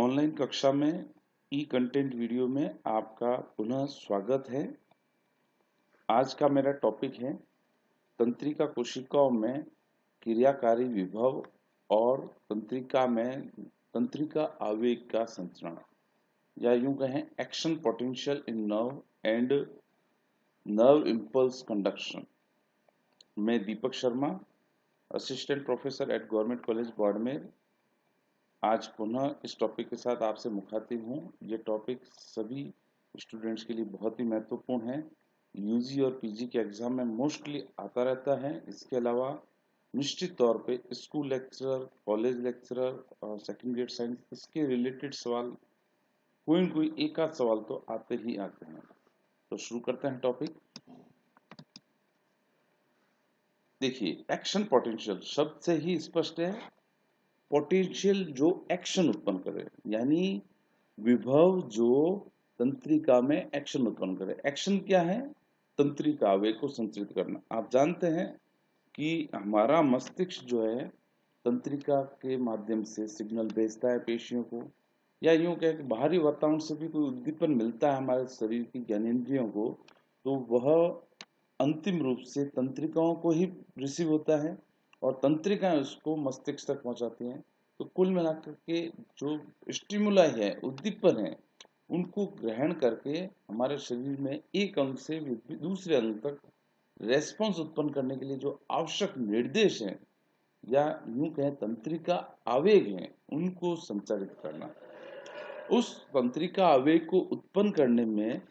Online कक्षा में ई content video में आपका पुनः स्वागत है। आज का मेरा टॉपिक है तंत्रिका कोशिकाओं में क्रियाकारी विभव और तंत्रिका आवेग का संचरण या यूं कहें action potential in nerve and nerve impulse conduction. मैं Deepak Sharma, assistant professor at government college Barmer, आज पुनः इस टॉपिक के साथ आपसे मुखातिब हूँ। ये टॉपिक सभी स्टूडेंट्स के लिए बहुत ही महत्वपूर्ण है। यूजी और पीजी के एग्जाम में मोस्टली आता रहता है। इसके अलावा निश्चित तौर पे स्कूल लेक्चरर, कॉलेज लेक्चरर और सेकेंड ग्रेड साइंस इसके रिलेटेड सवाल कोई न कोई एक आध सवाल तो आते ही आते हैं। तो शुरू करते हैं टॉपिक। देखिए, एक्शन पोटेंशियल शब्द से ही स्पष्ट है, पोटेंशियल जो एक्शन उत्पन्न करे, यानी विभव जो तंत्रिका में एक्शन उत्पन्न करे। एक्शन क्या है? तंत्रिका आवेग को संचरित करना। आप जानते हैं कि हमारा मस्तिष्क जो है तंत्रिका के माध्यम से सिग्नल भेजता है पेशियों को, या यूं कहें कि बाहरी वातावरण से भी कोई उद्दीपन मिलता है हमारे शरीर की ज्ञानेंद्रियों को, तो वह अंतिम रूप से तंत्रिकाओं को ही रिसीव होता है और तंत्रिकाएं उसको मस्तिष्क तक पहुंचाती हैं। तो कुल मिलाकर के जो स्टिमुलाई है, उद्दीपन है, उनको ग्रहण करके हमारे शरीर में एक अंग से दूसरे अंग तक रेस्पॉन्स उत्पन्न करने के लिए जो आवश्यक निर्देश हैं या यूं कहें तंत्रिका आवेग हैं, उनको संचारित करना। उस तंत्रिका आवेग को उत्पन्न करने में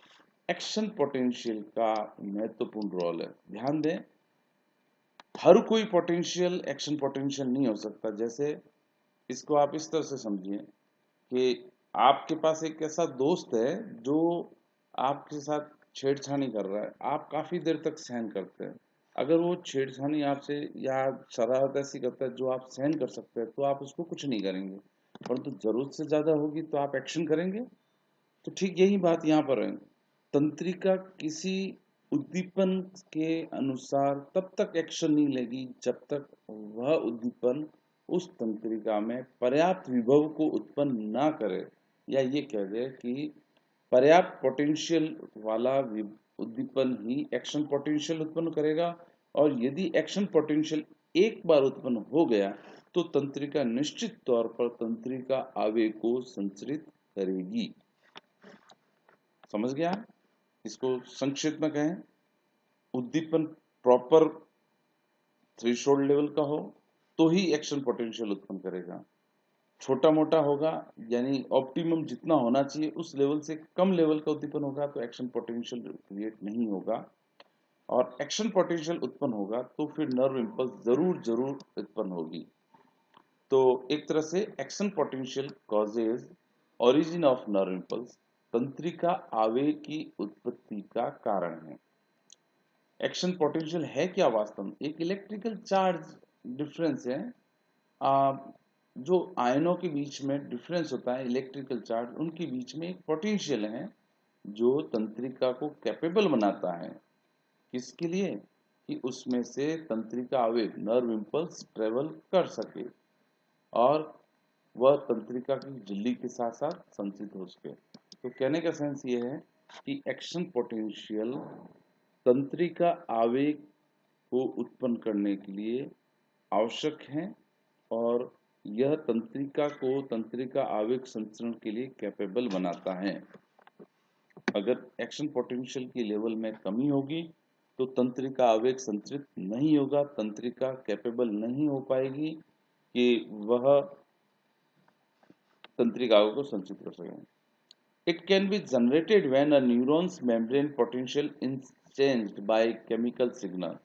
एक्शन पोटेंशियल का महत्वपूर्ण रोल है। ध्यान दें, हर कोई पोटेंशियल एक्शन पोटेंशियल नहीं हो सकता। जैसे इसको आप इस तरह से समझिए कि आपके पास एक ऐसा दोस्त है जो आपके साथ छेड़छानी कर रहा है, आप काफी देर तक सहन करते हैं। अगर वो छेड़छानी आपसे या शरारत ऐसी करता है जो आप सहन कर सकते हैं, तो आप उसको कुछ नहीं करेंगे, परंतु जरूरत से ज्यादा होगी तो आप एक्शन करेंगे। तो ठीक यही बात यहाँ पर है। तंत्रिका किसी उद्दीपन के अनुसार तब तक एक्शन नहीं लेगी जब तक वह उद्दीपन उस तंत्रिका में पर्याप्त विभव को उत्पन्न ना करे, या ये कह दे कि पर्याप्त पोटेंशियल वाला उद्दीपन ही एक्शन पोटेंशियल उत्पन्न करेगा। और यदि एक्शन पोटेंशियल एक बार उत्पन्न हो गया तो तंत्रिका निश्चित तौर पर तंत्रिका आवेग को संचरित करेगी। समझ गया? इसको संक्षिप्त में कहें, उद्दीपन प्रॉपर थ्रेशोल्ड लेवल का हो तो ही एक्शन पोटेंशियल उत्पन्न करेगा। छोटा मोटा होगा, यानी ऑप्टिमम जितना होना चाहिए उस लेवल से कम लेवल का उद्दीपन होगा तो एक्शन पोटेंशियल क्रिएट नहीं होगा। और एक्शन पोटेंशियल उत्पन्न होगा तो फिर नर्व इम्पल्स जरूर उत्पन्न होगी। तो एक तरह से action potential causes origin of nerve impulse, तंत्रिका आवेग की उत्पत्ति का कारण है। एक्शन पोटेंशियल है क्या? वास्तव में एक इलेक्ट्रिकल चार्ज डिफरेंस है। जो आयनों के बीच में डिफरेंस होता है, इलेक्ट्रिकल चार्ज, उनके बीच में एक पोटेंशियल है जो तंत्रिका को कैपेबल बनाता है। किसके लिए? कि उसमें से तंत्रिका आवेग, नर्व इम्पल्स ट्रेवल कर सके और वह तंत्रिका की झिल्ली के साथ साथ संचित हो सके। तो कहने का सेंस ये है कि एक्शन पोटेंशियल तंत्रिका आवेग को उत्पन्न करने के लिए आवश्यक है और यह तंत्रिका को तंत्रिका आवेग संचरण के लिए कैपेबल बनाता है। अगर एक्शन पोटेंशियल की लेवल में कमी होगी तो तंत्रिका आवेग संचरित नहीं होगा, तंत्रिका कैपेबल नहीं हो पाएगी कि वह तंत्रिका आवेग को संचित कर सके। It can be generated when a neuron's membrane potential is changed by chemical signal.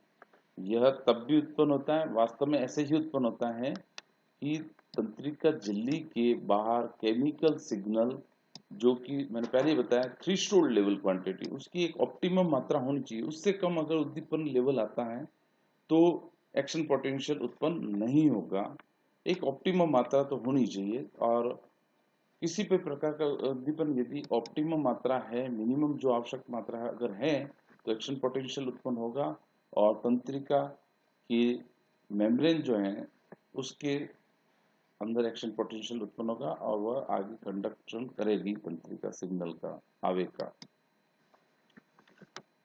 यह तब भी उत्पन्न होता है, वास्तव में ऐसे ही उत्पन्न होता है कि तंत्रिका झिल्ली के बाहर केमिकल सिग्नल, जो कि मैंने पहले ही बताया थ्रेशोल्ड लेवल क्वांटिटी, उसकी एक ऑप्टिमम मात्रा होनी चाहिए। उससे कम अगर उद्दीपन लेवल आता है तो एक्शन पोटेंशियल उत्पन्न नहीं होगा। एक ऑप्टिमम मात्रा तो होनी चाहिए, और किसी भी प्रकार का उद्दीपन यदि ऑप्टिमम मात्रा है, मिनिमम जो आवश्यक मात्रा है अगर है, तो एक्शन पोटेंशियल उत्पन्न होगा और तंत्रिका की मेम्ब्रेन जो है उसके अंदर एक्शन पोटेंशियल उत्पन्न होगा और वह आगे कंडक्शन करेगी तंत्रिका सिग्नल का, आवेग का।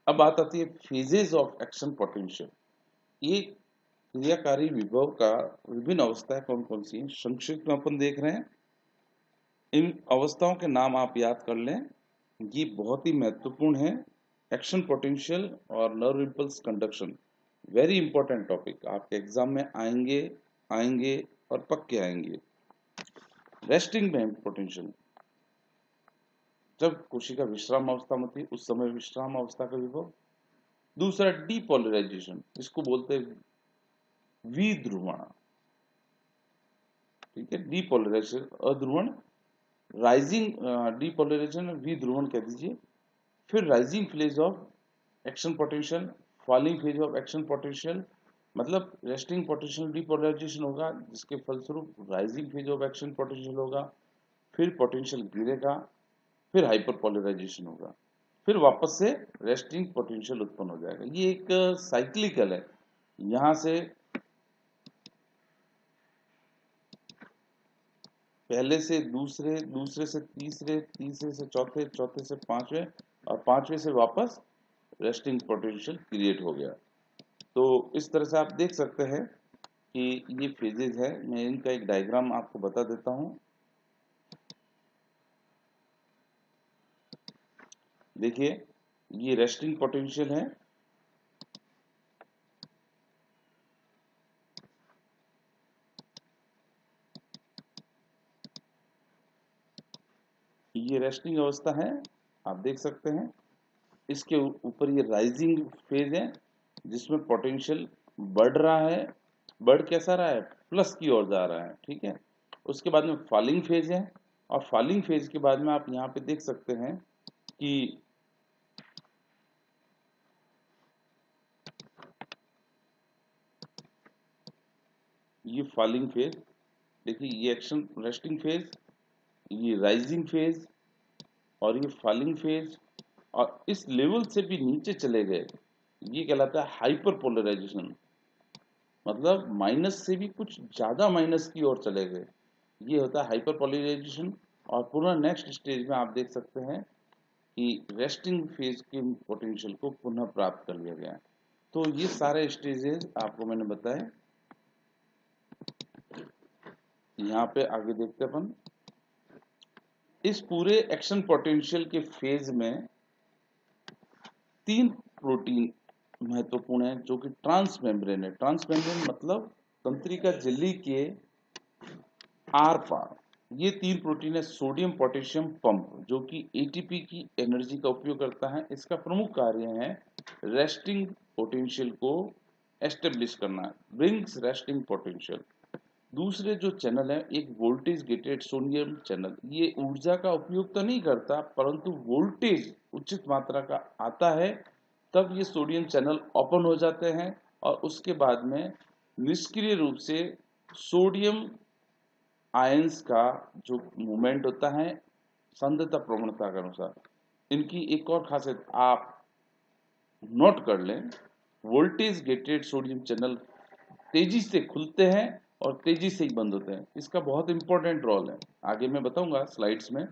अब बात आती है फेजेस ऑफ एक्शन पोटेंशियल। ये क्रियाकारी विभव का विभिन्न अवस्थाएं कौन कौन सी हैं, संक्षिप्त में अपन देख रहे हैं। इन अवस्थाओं के नाम आप याद कर लें, ये बहुत ही महत्वपूर्ण है। एक्शन पोटेंशियल और nerve impulse conduction, very important topic, आपके एग्जाम में आएंगे आएंगे और पक्के आएंगे। रेस्टिंग पोटेंशियल, जब कोशिका विश्राम अवस्था में होती है उस समय विश्राम अवस्था का विभव। दूसरा डीपोलराइजेशन, इसको बोलते हैं विध्रुवण, ठीक है, डीपोलराइजेशन अध्रुवण, राइजिंग डीपोलराइजेशन विध्रुवण कह दीजिए। फिर rising phase of action potential, falling phase of action potential, मतलब रेस्टिंग पोटेंशियल डीपोलराइजेशन होगा जिसके फलस्वरूप rising phase of action potential होगा, फिर पोटेंशियल गिरेगा, फिर हाइपरपोलराइजेशन होगा, फिर वापस से रेस्टिंग पोटेंशियल उत्पन्न हो जाएगा। ये एक साइक्लिकल है, यहां से पहले से दूसरे, दूसरे से तीसरे, तीसरे से चौथे, चौथे से पांचवें और पांचवें से वापस रेस्टिंग पोटेंशियल क्रिएट हो गया। तो इस तरह से आप देख सकते हैं कि ये फेजेज है। मैं इनका एक डायग्राम आपको बता देता हूं। देखिए ये रेस्टिंग पोटेंशियल है, ये रेस्टिंग अवस्था है, आप देख सकते हैं। इसके ऊपर ये राइजिंग फेज है जिसमें पोटेंशियल बढ़ रहा है, बढ़ कैसा रहा है, प्लस की ओर जा रहा है, ठीक है। उसके बाद में फॉलिंग फेज है, और फॉलिंग फेज के बाद में आप यहाँ पे देख सकते हैं कि ये फॉलिंग फेज, देखिए ये एक्शन रेस्टिंग फेज, ये राइजिंग फेज और ये फॉलिंग फेज, और इस लेवल से भी नीचे चले गए, ये कहलाता है हाइपर पोलराइजेशन, मतलब माइनस से भी कुछ ज्यादा माइनस की ओर चले गए, ये होता है हाइपर पोलराइजेशन। और पुनः नेक्स्ट स्टेज में आप देख सकते हैं कि रेस्टिंग फेज के पोटेंशियल को पुनः प्राप्त कर लिया गया है। तो ये सारे स्टेजेस आपको मैंने बताए। यहाँ पे आगे देखते हैं अपन, इस पूरे एक्शन पोटेंशियल के फेज में तीन प्रोटीन महत्वपूर्ण है जो कि ट्रांसमेम्ब्रेन है। ट्रांसमेम्ब्रेन मतलब तंत्रिका झिल्ली के आर पार, ये तीन प्रोटीन है। सोडियम पोटेशियम पंप जो कि एटीपी की एनर्जी का उपयोग करता है, इसका प्रमुख कार्य है रेस्टिंग पोटेंशियल को एस्टेब्लिश करना, ब्रिंग्स रेस्टिंग पोटेंशियल। दूसरे जो चैनल है एक वोल्टेज गेटेड सोडियम चैनल, ये ऊर्जा का उपयोग तो नहीं करता परंतु वोल्टेज उचित मात्रा का आता है तब ये सोडियम चैनल ओपन हो जाते हैं, और उसके बाद में निष्क्रिय रूप से सोडियम आयंस का जो मूवमेंट होता है सांद्रता प्रवणता के अनुसार। इनकी एक और खासियत आप नोट कर लें, वोल्टेज गेटेड सोडियम चैनल तेजी से खुलते हैं और तेजी से ही बंद होते हैं, इसका बहुत इंपॉर्टेंट रोल है, आगे मैं बताऊंगा स्लाइड्स में।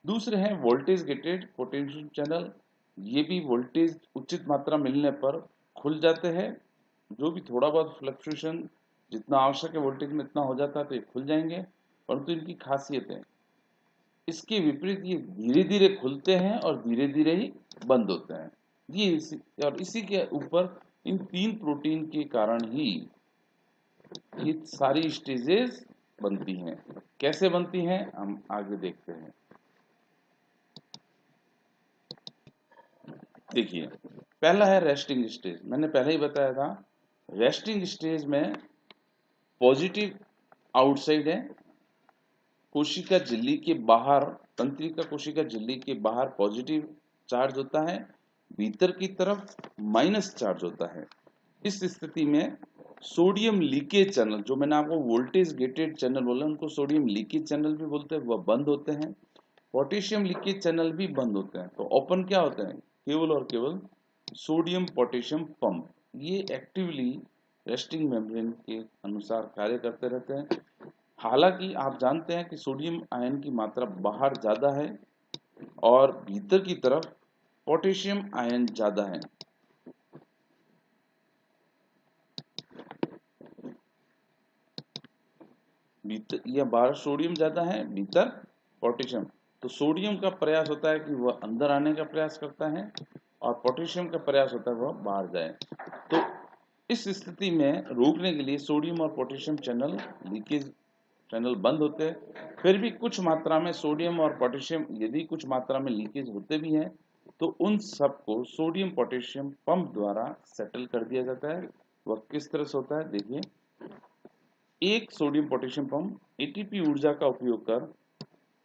दूसरे हैं वोल्टेज गेटेड पोटेंशियल चैनल, ये भी वोल्टेज उचित मात्रा मिलने पर खुल जाते हैं, जो भी थोड़ा बहुत फ्लक्चुएशन जितना आवश्यक है वोल्टेज में इतना हो जाता है तो ये खुल जाएंगे, परंतु इनकी खासियत है इसके विपरीत ये धीरे धीरे खुलते हैं और धीरे धीरे ही बंद होते हैं। और इसी के ऊपर इन तीन प्रोटीन के कारण ही ये सारी स्टेजेस बनती हैं। कैसे बनती हैं हम आगे देखते हैं। देखिए पहला है रेस्टिंग स्टेज, मैंने पहले ही बताया था। रेस्टिंग स्टेज में पॉजिटिव आउटसाइड है, कोशिका झिल्ली के बाहर, तंत्रिका कोशिका झिल्ली के बाहर पॉजिटिव चार्ज होता है, भीतर की तरफ माइनस चार्ज होता है। इस स्थिति में सोडियम लीकेज चैनल, जो मैंने आपको वोल्टेज गेटेड चैनल बोला उनको सोडियम लीकेज चैनल भी बोलते हैं, वह बंद होते हैं। पोटेशियम लीकेज चैनल भी बंद होते हैं। तो ओपन क्या होते हैं, केवल और केवल सोडियम पोटेशियम पंप, ये एक्टिवली रेस्टिंग मेम्ब्रेन के अनुसार कार्य करते रहते हैं। हालांकि आप जानते हैं कि सोडियम आयन की मात्रा बाहर ज्यादा है और भीतर की तरफ पोटेशियम आयन ज्यादा है। भीतर या बाहर सोडियम ज्यादा है, भीतर पोटेशियम। तो सोडियम का प्रयास होता है कि वह अंदर आने का प्रयास करता है और पोटेशियम का प्रयास होता है वह बाहर जाए। तो इस स्थिति में रोकने के लिए सोडियम और पोटेशियम चैनल लीकेज चैनल बंद होते हैं। फिर भी कुछ मात्रा में सोडियम और पोटेशियम यदि कुछ मात्रा में लीकेज होते भी हैं तो उन सबको सोडियम पोटेशियम पंप द्वारा सेटल कर दिया जाता है। वह किस तरह से होता है देखिए। एक सोडियम पोटेशियम पंप एटीपी ऊर्जा का उपयोग कर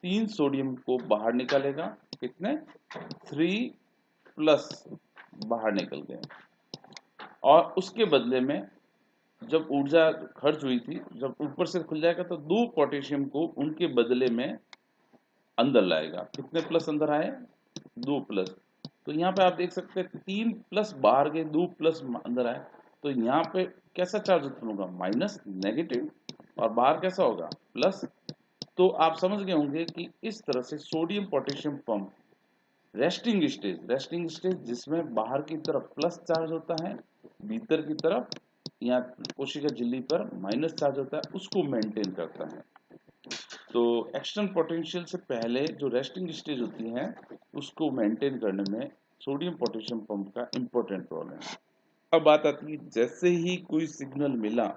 3 सोडियम को बाहर निकालेगा। कितने? 3 प्लस बाहर निकल गए। और उसके बदले में जब ऊर्जा खर्च हुई थी, जब ऊपर से खुल जाएगा तो 2 पोटेशियम को उनके बदले में अंदर लाएगा। कितने प्लस अंदर आए? 2 प्लस। तो यहाँ पे आप देख सकते हैं 3 प्लस बाहर गए, 2 प्लस अंदर आए। तो यहाँ पे कैसा चार्ज उत्पन्न होगा? Minus, negative. और बाहर कैसा होगा? प्लस। तो आप समझ गए होंगे कि इस तरह से sodium potassium pump resting stage जिसमें बाहर की तरफ प्लस चार्ज होता है, भीतर की तरफ या कोशिका झिल्ली पर माइनस चार्ज होता है, उसको मेंटेन करता है। तो एक्सटर्नल पोटेंशियल से पहले जो रेस्टिंग स्टेज होती है उसको मेंटेन करने में सोडियम पोटेशियम पंप का इंपॉर्टेंट रोल है। अब बात आती है जैसे ही कोई सिग्नल मिला,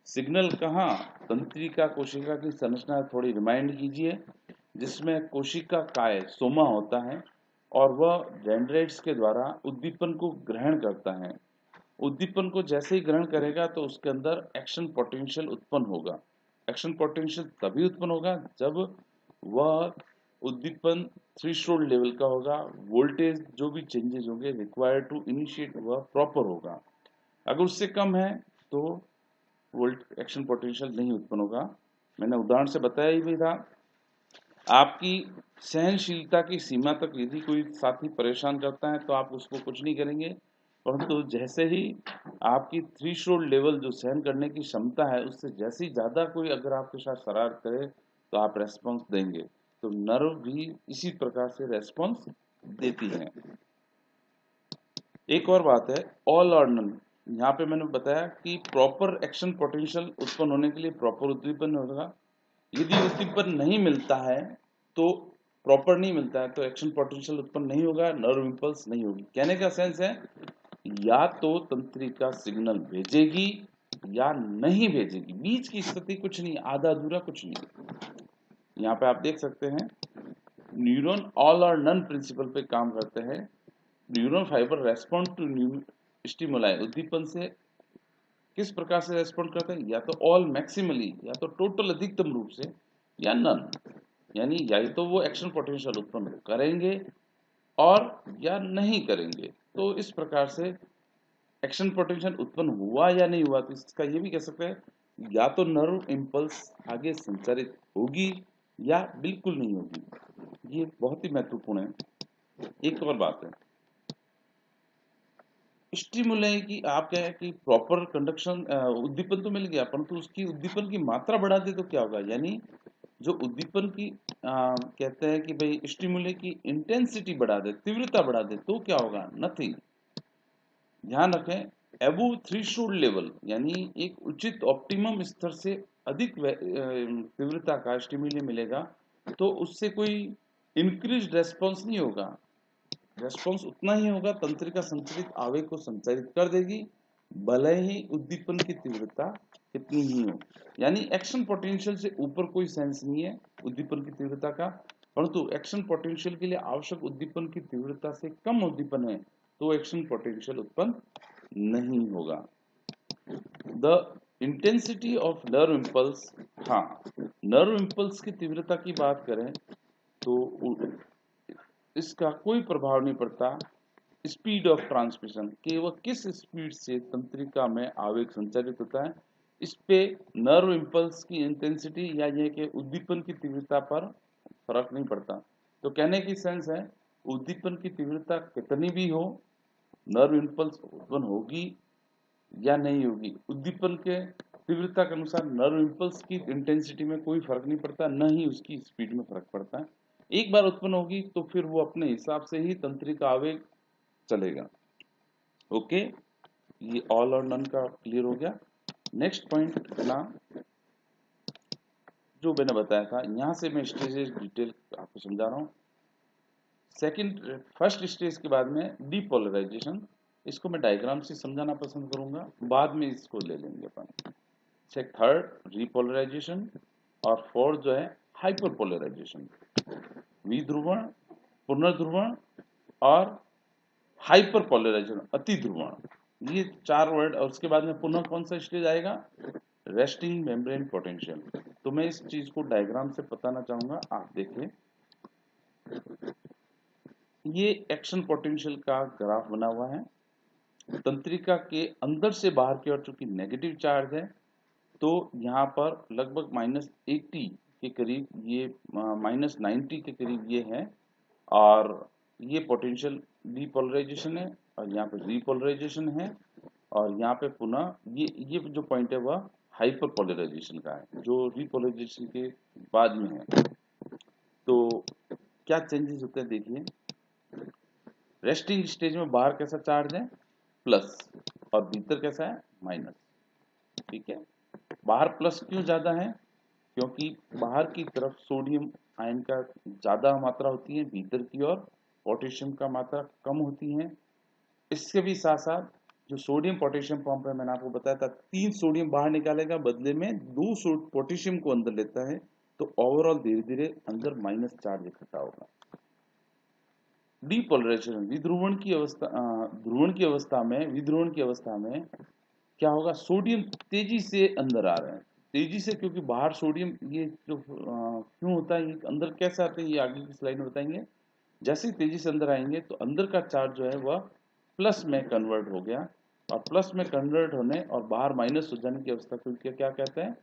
सिग्नल कहाँ? तंत्रिका कोशिका की संरचना थोड़ी रिमाइंड कीजिए, जिसमें कोशिका काय सोमा होता है और वह डेंड्राइट्स के द्वारा उद्दीपन को ग्रहण करता है। उद्दीपन को जैसे ही ग्रहण करेगा तो उसके अंदर एक्शन पोटेंशियल उत्पन्न होगा। एक्शन पोटेंशियल तभी उत्पन्न होगा जब वह उद्दीपन थ्रेशोल्ड लेवल का होगा। वोल्टेज जो भी चेंजेस होंगे रिक्वायर्ड टू इनिशिएट वह प्रॉपर होगा। अगर उससे कम है तो वोल्ट एक्शन पोटेंशियल नहीं उत्पन्न होगा। मैंने उदाहरण से बताया ही भी था। आपकी सहनशीलता की सीमा तक यदि कोई साथी परेशान करता है तो आप उसको कुछ नहीं करेंगे, परंतु जैसे ही आपकी थ्रेशोल्ड लेवल जो सहन करने की क्षमता है उससे जैसे ही ज्यादा कोई अगर आपके साथ शरारत करे तो आप रेस्पॉन्स देंगे। तो नर्व भी इसी प्रकार से रेस्पॉन्स देती है। एक और बात है ऑल और नन। यहाँ पे मैंने बताया कि प्रॉपर एक्शन पोटेंशियल उत्पन्न होने के लिए प्रॉपर उद्दीपन होगा। यदि उद्दीपन नहीं मिलता है तो प्रॉपर नहीं मिलता है तो एक्शन पोटेंशियल उत्पन्न नहीं होगा, नर्व इंपल्स नहीं होगी। कहने का सेंस है या तो तंत्रिका सिग्नल भेजेगी या नहीं भेजेगी, बीच की स्थिति कुछ नहीं, आधा अधूरा कुछ नहीं। यहाँ पे आप देख सकते हैं न्यूरॉन ऑल और नन प्रिंसिपल पे काम करते हैं। Neuron fibre respond to stimuli, उद्दीपन से किस प्रकार से रेस्पॉन्ड करते हैं? या तो ऑल मैक्सिमली, या तो टोटल अधिकतम रूप से, या नन, यानी या तो वो एक्शन पोटेंशियल उत्पन्न करेंगे और या नहीं करेंगे। तो इस प्रकार से एक्शन पोटेंशियल उत्पन्न हुआ या नहीं हुआ तो इसका ये भी कह सकते हैं या तो नर्व इम्पल्स आगे संचारित होगी या बिल्कुल नहीं होगी। ये बहुत ही महत्वपूर्ण है। एक और बात है स्टिमुलाई की, आप क्या है कि प्रॉपर कंडक्शन उद्दीपन तो मिल गया परंतु उसकी उद्दीपन की मात्रा बढ़ा दे तो क्या होगा? यानी जो उद्दीपन की कहते हैं कि भाई स्टिमुले की इंटेंसिटी बढ़ा दे, तीव्रता बढ़ा दे तो क्या होगा? नथिंग। ध्यान रखें एबोव थ्रेशोल्ड लेवल यानी एक उचित ऑप्टिमम स्तर से अधिक तीव्रता का स्टिमुले मिलेगा तो उससे कोई इंक्रीज रेस्पॉन्स नहीं होगा। रेस्पॉन्स उतना ही होगा, तंत्रिका संचरित आवेग को संचारित कर देगी भले ही उद्दीपन की तीव्रता कितनी ही हो। यानी एक्शन पोटेंशियल से ऊपर कोई सेंस नहीं है उद्दीपन की तीव्रता का, परंतु एक्शन पोटेंशियल के लिए आवश्यक उद्दीपन की तीव्रता से कम उद्दीपन है तो एक्शन पोटेंशियल उत्पन्न नहीं होगा। The intensity of nerve impulse, हाँ नर्व इम्पल्स की तीव्रता की बात करें तो इसका कोई प्रभाव नहीं पड़ता स्पीड ऑफ ट्रांसमिशन कि वह किस स्पीड से तंत्रिका में आवेग संचारित होता है, इस पे नर्व इम्पल्स की इंटेंसिटी या ये कि उद्दीपन की तीव्रता पर फर्क नहीं पड़ता। तो कहने की सेंस है उद्दीपन की तीव्रता कितनी भी हो नर्व इम्पल्स उत्पन्न होगी या नहीं होगी। उद्दीपन के तीव्रता के अनुसार नर्व इम्पल्स की इंटेंसिटी में कोई फर्क नहीं पड़ता, न ही उसकी स्पीड में फर्क पड़ता है। एक बार उत्पन्न होगी तो फिर वो अपने हिसाब से ही तंत्रिका आवेग चलेगा। ओके, ये ऑल और नन का क्लियर हो गया। नेक्स्ट पॉइंट अपना जो मैंने बताया था, यहां से मैं स्टेजेस डिटेल आपको समझा रहा हूँ। फर्स्ट स्टेज के बाद में डीपोलराइजेशन, इसको मैं डायग्राम से समझाना पसंद करूंगा, बाद में इसको ले लेंगे अपन। थर्ड रिपोलराइजेशन, और फोर्थ जो है हाइपरपोलराइजेशन, विध्रुवण, पुनर्ध्रुवण और हाइपरपोलराइजेशन, अति ध्रुवण, ये 4 वर्ड। और उसके बाद में पुनः कौन सा स्टेज आएगा, रेस्टिंग मेम्ब्रेन पोटेंशियल। तो मैं इस चीज को डायग्राम से बताना चाहूंगा, आप देखिए। ये एक्शन पोटेंशियल का ग्राफ बना हुआ है। तंत्रिका के अंदर से बाहर की ओर चूंकि नेगेटिव चार्ज है, तो यहाँ पर लगभग -80 के करीब ये, -90 के करीब ये है, और ये पोटेंशियल डीपोलराइजेशन है, और यहाँ पे रिपोलराइजेशन है, और यहाँ पे पुनः ये जो पॉइंट है वह हाइपर पोलराइजेशन का है, जो रिपोलराइजेशन के बाद में है। तो क्या चेंजेस होते हैं देखिए। रेस्टिंग स्टेज में बाहर कैसा चार्ज है, प्लस, और भीतर कैसा है, माइनस। ठीक है, बाहर प्लस क्यों ज्यादा है, क्योंकि बाहर की तरफ सोडियम आयन का ज्यादा मात्रा होती है, भीतर की ओर पोटेशियम का मात्रा कम होती है। इसके भी साथ साथ जो सोडियम पोटेशियम पंप है, मैंने आपको बताया था 3 सोडियम बाहर निकालेगा, बदले में 2 पोटेशियम को अंदर लेता है, तो ओवरऑल धीरे धीरे अंदर माइनस चार्ज इकट्ठा होगा। डीपोलराइजेशन, विध्रुवण की अवस्था, विध्रुवण की अवस्था में क्या होगा, सोडियम तेजी से अंदर आ रहे हैं, तेजी से, क्योंकि बाहर सोडियम, ये जो क्यों होता है, ये अंदर कैसे आते हैं, ये आगे की स्लाइड में बताएंगे। जैसे ही तेजी से अंदर आएंगे तो अंदर का चार्ज जो है वह प्लस में कन्वर्ट हो गया, और प्लस में कन्वर्ट होने और बाहर माइनस हो जाने की अवस्था को क्या कहते हैं,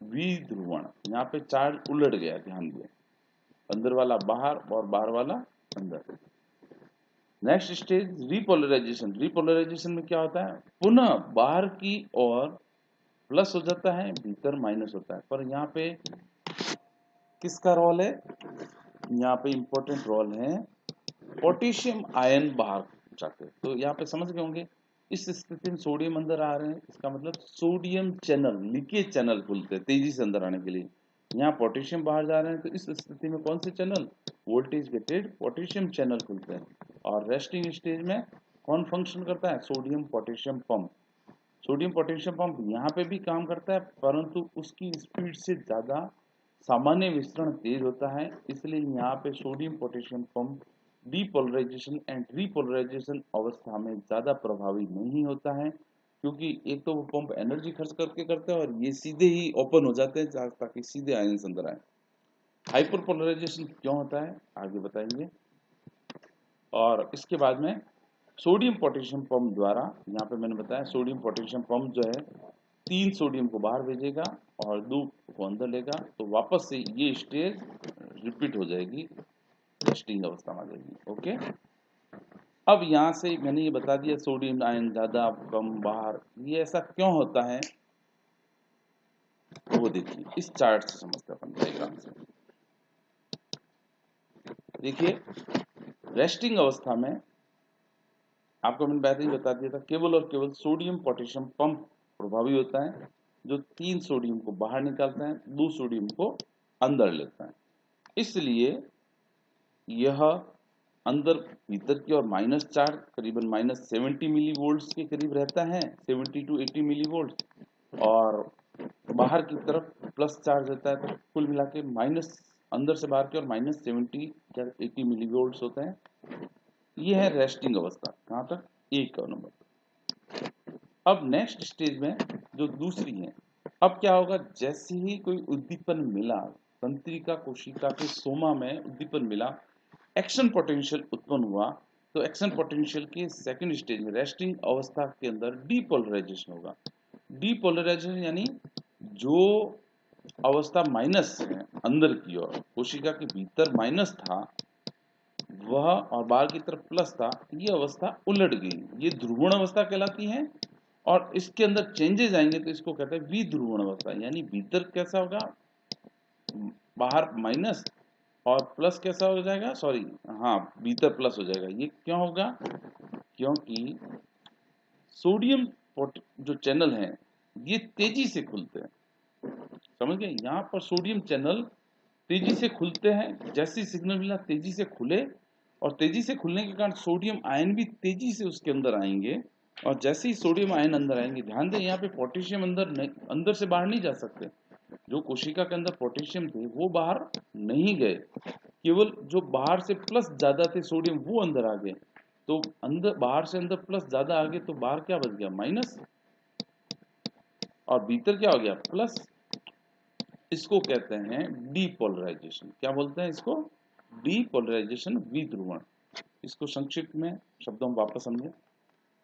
विध्रुवण। यहाँ पे चार्ज उलट गया, ध्यान दिए, अंदर वाला बाहर और बाहर वाला अंदर। Next stage repolarisation. रिपोलराइजेशन में क्या होता है, पुनः बाहर की ओर प्लस हो जाता है, भीतर माइनस होता है। पर यहाँ पे किसका रोल है, यहाँ पे इंपॉर्टेंट रोल है पोटेशियम आयन बाहर जाते हैं। तो यहाँ पे समझ गए होंगे, इस स्थिति में सोडियम अंदर आ रहे हैं, इसका मतलब सोडियम चैनल, लीकेज चैनल खुलते हैं तेजी से अंदर आने के लिए। यहाँ पोटेशियम बाहर जा रहे हैं, तो इस स्थिति में कौन से channel, voltage gated potassium channel खुलते हैं। और रेस्टिंग स्टेज में कौन फंक्शन करता है, sodium potassium pump. Sodium potassium pump यहाँ पे भी काम करता है, परंतु उसकी स्पीड से ज्यादा सामान्य विस्तरण तेज होता है, इसलिए यहाँ पे sodium potassium pump depolarisation and repolarisation अवस्था में ज्यादा प्रभावी नहीं होता है, क्योंकि एक तो वो पंप एनर्जी खर्च करके करते हैं, और ये सीधे ही ओपन हो जाते हैं ताकि सीधे आयन अंदर आए। हाइपरपोलराइजेशन क्यों होता है, आगे बताएंगे। और इसके बाद में सोडियम पोटेशियम पंप द्वारा, यहाँ पे मैंने बताया सोडियम पोटेशियम पंप जो है 3 सोडियम को बाहर भेजेगा और 2 को अंदर लेगा, तो वापस से ये स्टेज रिपीट हो जाएगी, रेस्टिंग अवस्था में आ जाएगी। ओके, अब यहाँ से मैंने ये बता दिया सोडियम आयन ज्यादा कम बाहर, ये ऐसा क्यों होता है, तो वो देखिए इस चार्ट से समझते हैं अपन, डायग्राम से देखिए। रेस्टिंग अवस्था में आपको मैंने पहले ही बता दिया था, केवल और केवल सोडियम पोटेशियम पंप प्रभावी होता है, जो 3 सोडियम को बाहर निकालता है, 2 सोडियम को अंदर लेता है। इसलिए यह अंदर भीतर की ओर माइनस चार्ज करीबन -70 मिली वोल्ट के करीब रहता है, 70 to 80 मिली वोल्ट, और बाहर की तरफ प्लस चार्ज रहता है। तो कुल मिला के माइनस, अंदर से बाहर की ओर -70 या 80 मिली वोल्ट होते हैं। ये है रेस्टिंग अवस्था, कहाँ तक, 1 का नंबर। अब नेक्स्ट स्टेज में जो दूसरी है, अब क्या होगा, जैसे ही कोई उद्दीपन मिला, तंत्रिका कोशिका के सोमा में उद्दीपन मिला, एक्शन पोटेंशियल उत्पन्न हुआ, तो एक्शन पोटेंशियल के सेकंड स्टेज में रेस्टिंग अवस्था के अंदर डीपोलराइजेशन होगा। डीपोलराइजेशन यानी जो अवस्था माइनस है अंदर की ओर, कोशिका के भीतर माइनस था वह, और बाहर की तरफ प्लस था, ये अवस्था उलट गई, ये ध्रुवण अवस्था कहलाती है। और इसके अंदर चेंजेस आएंगे तो इसको कहते हैं विध्रुवण अवस्था, यानी भीतर कैसा होगा, बाहर माइनस और प्लस कैसा हो जाएगा, सॉरी हाँ भीतर प्लस हो जाएगा। ये क्यों होगा, क्योंकि सोडियम जो चैनल है ये तेजी से खुलते हैं, समझ गए, यहाँ पर सोडियम चैनल तेजी से खुलते हैं, जैसे ही सिग्नल मिला तेजी से खुले, और तेजी से खुलने के कारण सोडियम आयन भी तेजी से उसके अंदर आएंगे, और जैसे ही सोडियम आयन अंदर आएंगे, ध्यान दें यहाँ पे पोटेशियम अंदर से बाहर नहीं जा सकते, जो कोशिका के अंदर पोटेशियम थे वो बाहर नहीं गए, केवल जो बाहर से प्लस ज्यादा थे सोडियम वो अंदर आ गए, तो अंदर बाहर से अंदर प्लस ज्यादा आ गए तो बाहर क्या बच गया, माइनस, और भीतर क्या हो गया, प्लस। इसको कहते हैं डीपोलराइजेशन। क्या बोलते हैं इसको, डीपोलराइजेशन, विध्रुवण। इसको संक्षिप्त में शब्दों में वापस समझें।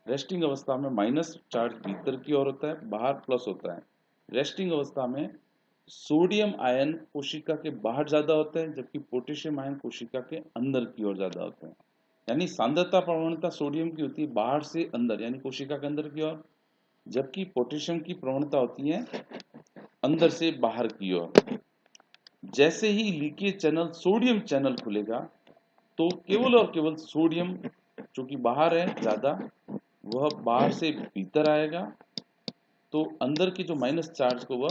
रेस्टिंग अवस्था में माइनस चार्ज भीतर की ओर होता है, बाहर प्लस होता है। रेस्टिंग अवस्था में सोडियम आयन कोशिका के बाहर ज्यादा होते हैं, जबकि पोटेशियम आयन कोशिका के अंदर की ओर ज्यादा होते हैं। यानी सांद्रता प्रवणता सोडियम की होती है बाहर से अंदर, यानी कोशिका के अंदर की ओर, जबकि पोटेशियम की प्रवणता होती है अंदर से बाहर की ओर। जैसे ही लीकेज चैनल सोडियम चैनल खुलेगा तो केवल और केवल सोडियम जो कि बाहर है ज्यादा, वह बाहर से भीतर आएगा, तो अंदर की जो माइनस चार्ज को वह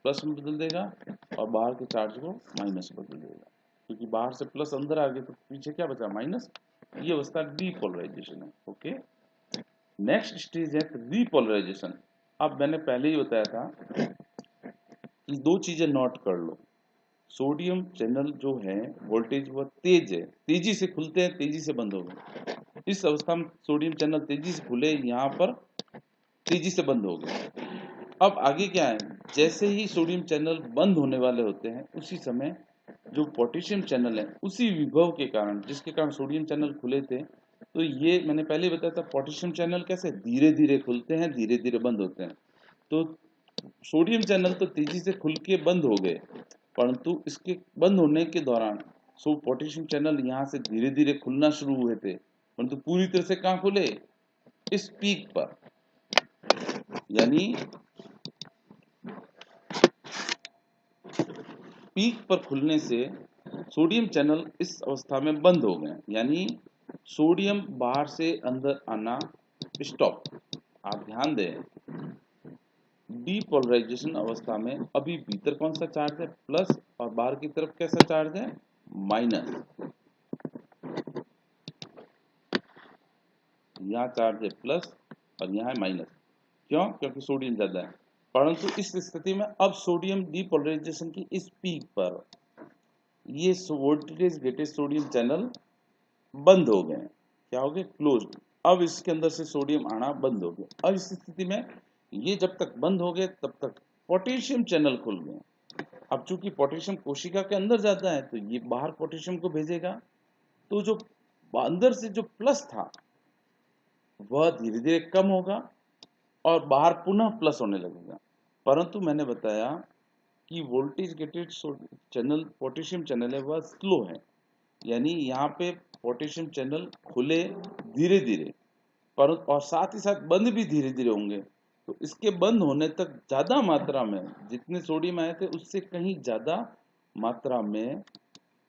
प्लस में बदल देगा और बाहर के चार्ज को माइनस में बदल देगा, क्योंकि बाहर से प्लस अंदर आ गए तो पीछे क्या बचा, माइनस। ये अवस्था डीपोलराइजेशन है। ओके, नेक्स्ट स्टेज है रीपोलराइजेशन। अब मैंने पहले ही बताया था कि दो चीजें नोट कर लो, सोडियम चैनल जो है वोल्टेज वह तेज है, तेजी से खुलते हैं, तेजी से बंद हो गए। इस अवस्था में सोडियम चैनल तेजी से खुले, यहाँ पर तेजी से बंद हो गए। अब आगे क्या है, जैसे ही सोडियम चैनल बंद होने वाले होते हैं उसी समय जो पोटेशियम चैनल है उसी विभव के कारण, जिसके कारण सोडियम चैनल खुले थे, तो ये मैंने पहले बताया था पोटेशियम चैनल कैसे धीरे धीरे खुलते हैं, धीरे धीरे बंद होते हैं। तो सोडियम चैनल तो तेजी से खुल के बंद हो गए, परंतु इसके बंद होने के दौरान पोटेशियम चैनल यहाँ से धीरे धीरे खुलना शुरू हुए थे, परंतु पूरी तरह से कहाँ खुले, इस पीक पर। यानी पीक पर खुलने से सोडियम चैनल इस अवस्था में बंद हो गए, यानी सोडियम बाहर से अंदर आना स्टॉप। आप ध्यान दें, डीपोलराइजेशन अवस्था में अभी भीतर कौन सा चार्ज है, प्लस, और बाहर की तरफ कैसा चार्ज है, माइनस। यहाँ चार्ज है प्लस और यहाँ है माइनस, क्यों, क्योंकि सोडियम ज्यादा है। परंतु इस स्थिति में अब सोडियम डीपोलराइजेशन की इस पीक पर ये वोल्टेज गेटेड सोडियम चैनल बंद हो गए, क्या हो गए, क्लोज्ड। अब इसके अंदर से सोडियम आना बंद हो गया। अब इस स्थिति में ये जब तक बंद हो गए तब तक पोटेशियम चैनल खुल गए। अब चूंकि पोटेशियम कोशिका के अंदर जाता है तो ये बाहर पोटेशियम को भेजेगा, तो जो अंदर से जो प्लस था वह धीरे धीरे कम होगा और बाहर पुनः प्लस होने लगेगा। परंतु मैंने बताया कि voltage gated channel potassium channel है वह स्लो है, यानी यहाँ पे पोटेशियम चैनल खुले धीरे धीरे, पर और साथ ही साथ बंद भी धीरे धीरे होंगे। तो इसके बंद होने तक ज्यादा मात्रा में जितने सोडियम आए थे उससे कहीं ज्यादा मात्रा में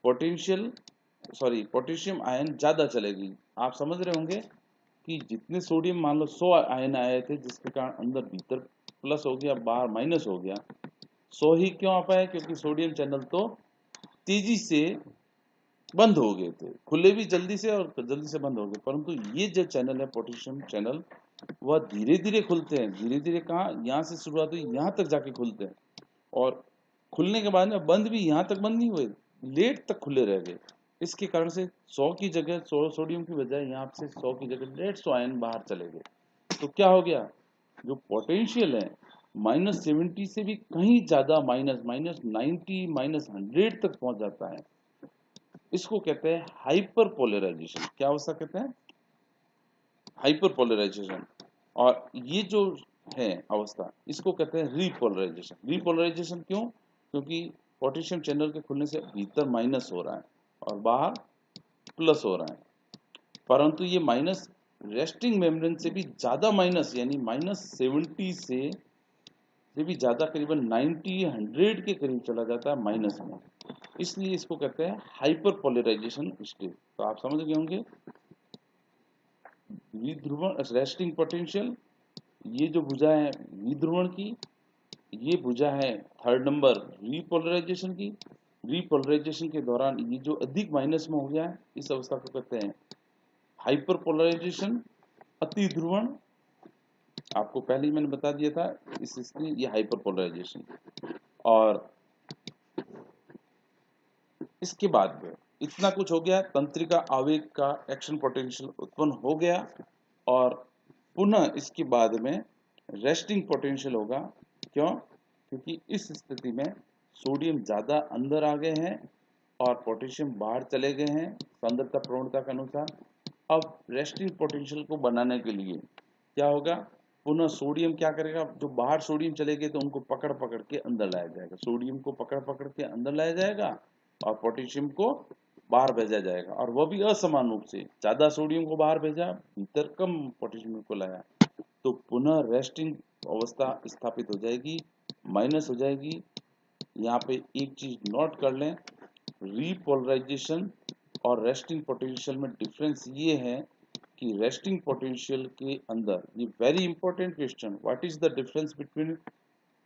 पोटेशियम आयन ज्यादा चलेगी। आप समझ रहे होंगे कि जितने सोडियम, मान लो 100 आयन आए थे जिसके कारण अंदर भीतर प्लस हो गया बाहर माइनस हो गया, 100 ही क्यों आ पाए, क्योंकि सोडियम चैनल तो तेजी से बंद हो गए थे, खुले भी जल्दी से और जल्दी से बंद हो गए। परंतु ये जो चैनल है पोटेशियम चैनल वह धीरे धीरे खुलते हैं, धीरे धीरे कहाँ, यहाँ से शुरुआत हुई यहाँ तक जाके खुलते हैं, और खुलने के बाद में बंद भी यहाँ तक बंद नहीं हुए, लेट तक खुले रह गए। इसके कारण से 100 की जगह 100 सोडियम की बजाय यहाँ से 100 की जगह 150 आयन बाहर चले गए। तो क्या हो गया, जो पोटेंशियल है -70 से भी कहीं ज्यादा, -90 -100 तक पहुंच जाता है। इसको कहते हैं हाइपर पोलराइजेशन। क्या अवस्था कहते हैं, हाइपर पोलराइजेशन। और ये जो है अवस्था इसको कहते हैं रीपोलराइजेशन। रीपोलराइजेशन क्यों, क्योंकि पोटेशियम चैनल के खुलने से भीतर माइनस हो रहा है और बाहर प्लस हो रहा है, परंतु ये माइनस रेस्टिंग मेम्ब्रेन से भी ज्यादा माइनस, यानी -70 से भी ज्यादा, करीबन 90 100 के करीब चला जाता है माइनस में। इसलिए इसको कहते हैं हाइपर पोलराइजेशन स्टेट। तो आप समझ गए होंगे विध्रुवण रेस्टिंग पोटेंशियल, ये जो भुजा है विध्रुवण की, ये भुजा है थर्ड नंबर रीपोलराइजेशन की। रीपोलराइजेशन के दौरान ये जो अधिक माइनस में हो गया है, इस अवस्था को कहते हैं हाइपर पोलराइजेशन, अति ध्रुवण। आपको पहले ही मैंने बता दिया था, इसलिए ये हाइपर पोलराइजेशन। और इसके बाद में इतना कुछ हो गया, तंत्रिका आवेग का एक्शन पोटेंशियल उत्पन्न हो गया, और पुनः इसके बाद में रेस्टिंग पोटेंशियल होगा। क्यों? क्योंकि इस स्थिति में सोडियम ज्यादा अंदर आ गए हैं और पोटेशियम बाहर चले गए हैं सांद्रता प्रवणता के अनुसार। अब रेस्टिंग पोटेंशियल को बनाने के लिए क्या होगा, पुनः सोडियम क्या करेगा, जो बाहर सोडियम चले गए तो उनको पकड़ पकड़ के अंदर लाया जाएगा, सोडियम को पकड़ पकड़ के अंदर लाया जाएगा और पोटेशियम को बाहर भेजा जाएगा, और वह भी असमान रूप से, ज्यादा सोडियम को बाहर भेजा, भीतर कम पोटेशियम को लाया, तो पुनः रेस्टिंग अवस्था स्थापित हो जाएगी, माइनस हो जाएगी। यहाँ पे एक चीज नोट कर लें, रीपोलराइजेशन और रेस्टिंग पोटेंशियल में डिफरेंस ये है कि रेस्टिंग पोटेंशियल के अंदर, ये very important question, what is the difference between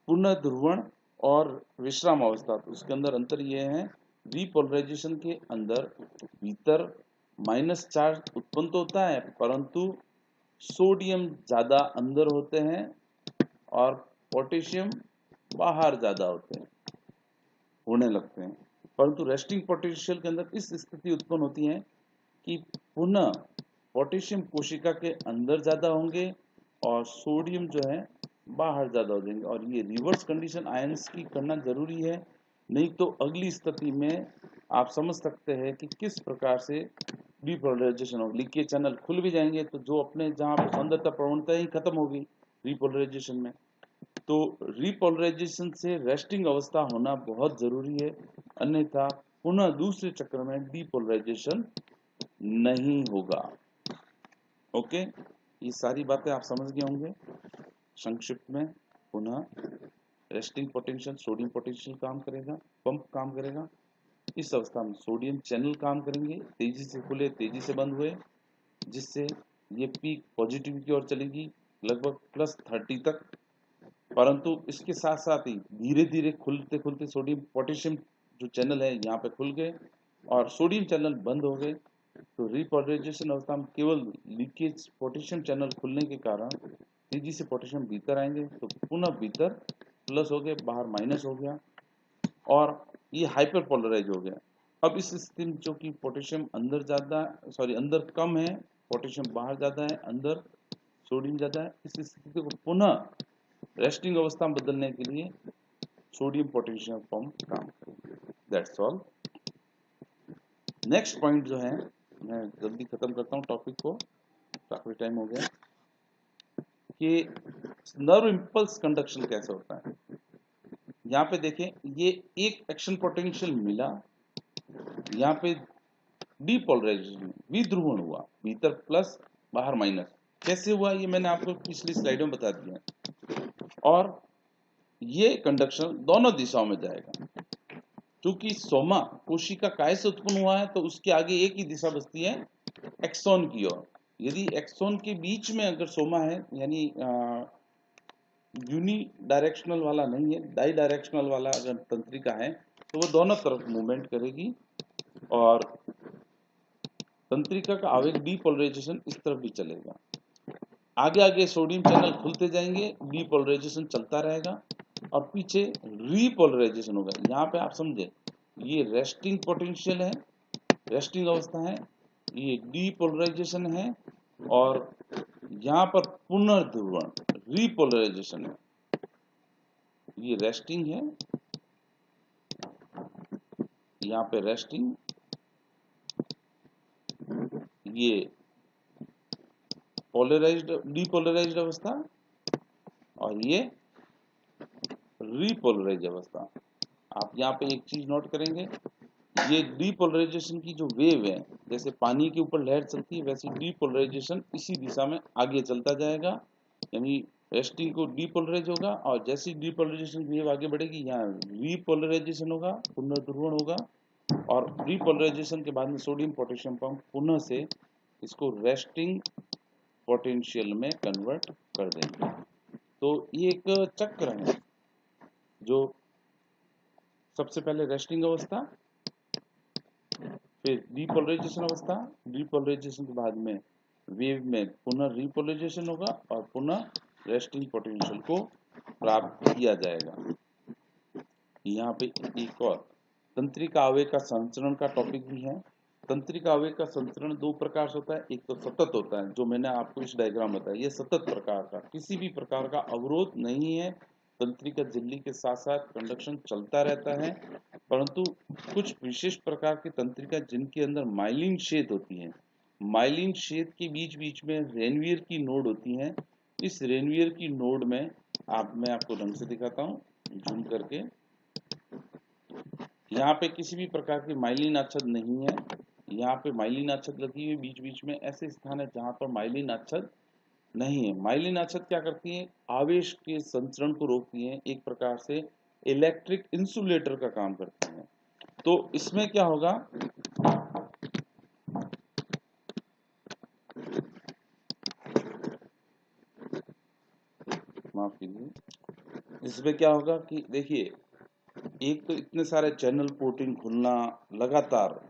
पुनः ध्रुवण और विश्राम अवस्था। तो उसके अंदर अंतर ये है, रीपोलराइजेशन के अंदर भीतर माइनस चार्ज उत्पन्न तो होता है, परंतु सोडियम ज्यादा अंदर होते हैं और पोटेशियम बाहर ज्यादा होने लगते हैं। परंतु रेस्टिंग पोटेंशियल के अंदर इस स्थिति उत्पन्न होती है कि पुनः पोटेशियम कोशिका के अंदर ज्यादा होंगे और सोडियम जो है बाहर ज्यादा हो जाएंगे, और ये रिवर्स कंडीशन आयंस की करना जरूरी है, नहीं तो अगली स्थिति में आप समझ सकते हैं कि किस प्रकार से डीपोलराइजेशन होगी। लीकेज चैनल खुल भी जाएंगे, तो जो अपने जहां पर सांद्रता प्रवणता ही खत्म होगी रीपोलराइजेशन में। तो रीपोलराइजेशन से रेस्टिंग अवस्था होना बहुत जरूरी है, अन्यथा पुनः दूसरे चक्र में डीपोलराइजेशन नहीं होगा। ओके, ये सारी बातें आप समझ गए होंगे। संक्षिप्त में पुनः रेस्टिंग पोटेंशियल, सोडियम पोटेंशियल काम करेगा, पंप काम करेगा। इस अवस्था में सोडियम चैनल काम करेंगे, तेजी से खुले तेजी से बंद हुए, जिससे ये पीक पॉजिटिव की ओर चलेगी लगभग +30 तक। परंतु इसके साथ साथ ही धीरे धीरे खुलते खुलते सोडियम पोटेशियम जो चैनल है यहाँ पे खुल गए और सोडियम चैनल बंद हो गए। तो रीपोलराइजेशन अवस्था में केवल लीकेज पोटेशियम चैनल खुलने के कारण तेजी से पोटेशियम भीतर आएंगे, तो पुनः भीतर प्लस हो गए, बाहर माइनस हो गया, और ये हाइपर पोलराइज हो गया। अब इस स्थिति में जो कि पोटेशियम अंदर ज्यादा, सॉरी अंदर कम है, पोटेशियम बाहर ज्यादा है, अंदर सोडियम ज्यादा है, इस स्थिति को पुनः रेस्टिंग अवस्था में बदलने के लिए सोडियम पोटेशियम पंप काम करेंगे। That's all. नेक्स्ट पॉइंट जो है, मैं जल्दी खत्म करता हूँ टॉपिक को, काफी टाइम हो गया, कि नर्व इंपल्स कंडक्शन कैसे होता है। यहाँ पे देखें, ये एक एक्शन पोटेंशियल मिला, यहाँ पे डीपोलराइजेशन विध्रुवण हुआ, भीतर प्लस बाहर माइनस। कैसे हुआ ये मैंने आपको पिछली स्लाइडों में बता दिया, और ये कंडक्शन दोनों दिशाओं में जाएगा। क्योंकि सोमा कोशिका काय से उत्पन्न हुआ है, तो उसके आगे एक ही दिशा बचती है एक्सोन की ओर। यदि एक्सोन के बीच में अगर सोमा है, यानी यूनी डायरेक्शनल वाला नहीं है, डाई डायरेक्शनल वाला अगर तंत्रिका है, तो वो दोनों तरफ मूवमेंट करेगी, और तंत्रिका का आवेग डीपोलराइजेशन इस तरफ भी चलेगा। आगे आगे सोडियम चैनल खुलते जाएंगे, डीपोलराइजेशन चलता रहेगा, और पीछे रीपोलराइजेशन होगा। यहाँ पे आप समझे, ये रेस्टिंग पोटेंशियल है, रेस्टिंग अवस्था है, ये डीपोलराइजेशन है, और यहाँ पर पुनर्ध्रुवण रीपोलराइजेशन है। ये रेस्टिंग है, यहाँ पे रेस्टिंग, ये पोलराइज्ड डीपोलराइज्ड अवस्था, और ये रीपोलराइज अवस्था। आप यहाँ पे एक चीज नोट करेंगे, ये डीपोलराइजेशन की जो वेव है, जैसे पानी के ऊपर लहर चलती है वैसे डीपोलराइजेशन इसी दिशा में आगे चलता जाएगा, यानी रेस्टिंग को डीपोलराइज होगा और जैसी डीपोलराइजेशन वेव आगे बढ़ेगी यहाँ रीपोलराइजेशन होगा, पुनर्ध्रुवण होगा और रीपोलराइजेशन के बाद में सोडियम पोटेशियम पंप पुनः से इसको रेस्टिंग पोटेंशियल में कन्वर्ट कर देंगे। तो ये एक चक्र है जो सबसे पहले रेस्टिंग अवस्था, फिर डीपोलराइजेशन अवस्था, डीपोलराइजेशन के बाद में वेव में पुनः रीपोलराइजेशन होगा और पुनः रेस्टिंग पोटेंशियल को प्राप्त किया जाएगा। यहाँ पे एक और तंत्रिका आवेग का संचरण का टॉपिक भी है। तंत्रिका आवेग का संचरण दो प्रकार से होता है, एक तो सतत होता है जो मैंने आपको इस डायग्राम बताया, ये सतत प्रकार का, किसी भी प्रकार का अवरोध नहीं है, तंत्रिका झिल्ली के साथ साथ कंडक्शन चलता रहता है, परंतु कुछ विशेष प्रकार की तंत्रिका जिनके अंदर माइलिन शेद होती है, माइलिन शेद के बीच बीच में रेनवियर की नोड होती है। इस रेनवियर की नोड में मैं आपको ढंग से दिखाता हूँ जूम करके, यहाँ पे किसी भी प्रकार की माइलिन आच्छाद नहीं है, यहाँ पे माइलिन आच्छाद लगी हुई बीच बीच में, ऐसे स्थान है जहां पर माइलिन आच्छाद नहीं है। माइलिन आच्छाद क्या करती है, आवेश के संचरण को रोकती है, एक प्रकार से इलेक्ट्रिक इंसुलेटर का काम करती है। तो इसमें क्या होगा, माफ कीजिए, इसमें क्या होगा कि देखिए एक तो इतने सारे चैनल प्रोटीन खुलना लगातार,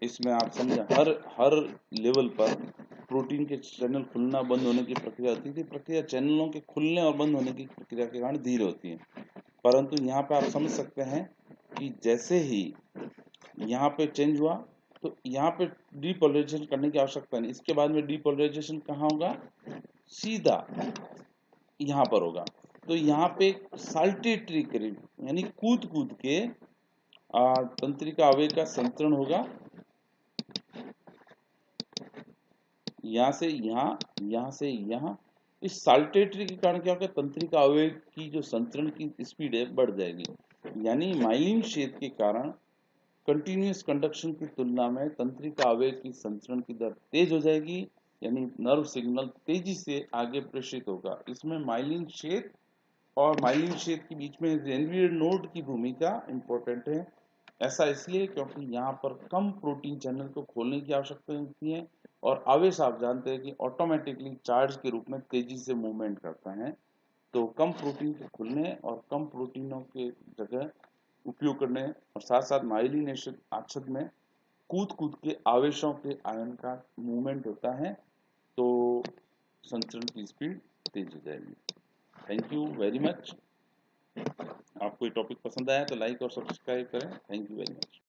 इसमें आप समझे हर लेवल पर प्रोटीन के चैनल खुलना बंद होने की प्रक्रिया होती थी। प्रक्रिया चैनलों के खुलने और बंद होने की प्रक्रिया के कारण धीरे होती है, परंतु यहाँ पे आप समझ सकते हैं कि जैसे ही यहाँ पे चेंज हुआ तो यहाँ पे डीपोलराइजेशन करने की आवश्यकता नहीं, इसके बाद में डीपोलराइजेशन कहाँ होगा, सीधा यहाँ पर होगा। तो यहाँ पे साल्टेटरी करीब यानी कूद कूद के तंत्रिका आवेग का संचरण होगा, यहाँ से यहाँ, यहाँ से यहाँ। इस साल्टेटरी के कारण क्या होगा, तंत्रिका आवेग की जो संचरण की स्पीड है बढ़ जाएगी, यानी माइलिन शेद के कारण कंटिन्यूअस कंडक्शन की तुलना में तंत्रिका आवेग की संचरण की दर तेज हो जाएगी, यानी नर्व सिग्नल तेजी से आगे प्रेषित होगा। इसमें माइलिन शेद और माइलिन शेद के बीच में रेनवियर नोड की भूमिका इंपॉर्टेंट है। ऐसा इसलिए क्योंकि यहाँ पर कम प्रोटीन चैनल को खोलने की आवश्यकता होती है और आवेश आप जानते हैं कि ऑटोमेटिकली चार्ज के रूप में तेजी से मूवमेंट करता है। तो कम प्रोटीन के खुलने और कम प्रोटीनों के जगह उपयोग करने और साथ साथ माइलिन आच्छद में कूद कूद के आवेशों के आयन का मूवमेंट होता है, तो संचरण की स्पीड तेज हो जाएगी। Thank you very much. आपको ये टॉपिक पसंद आया तो लाइक और सब्सक्राइब करें। Thank you very much.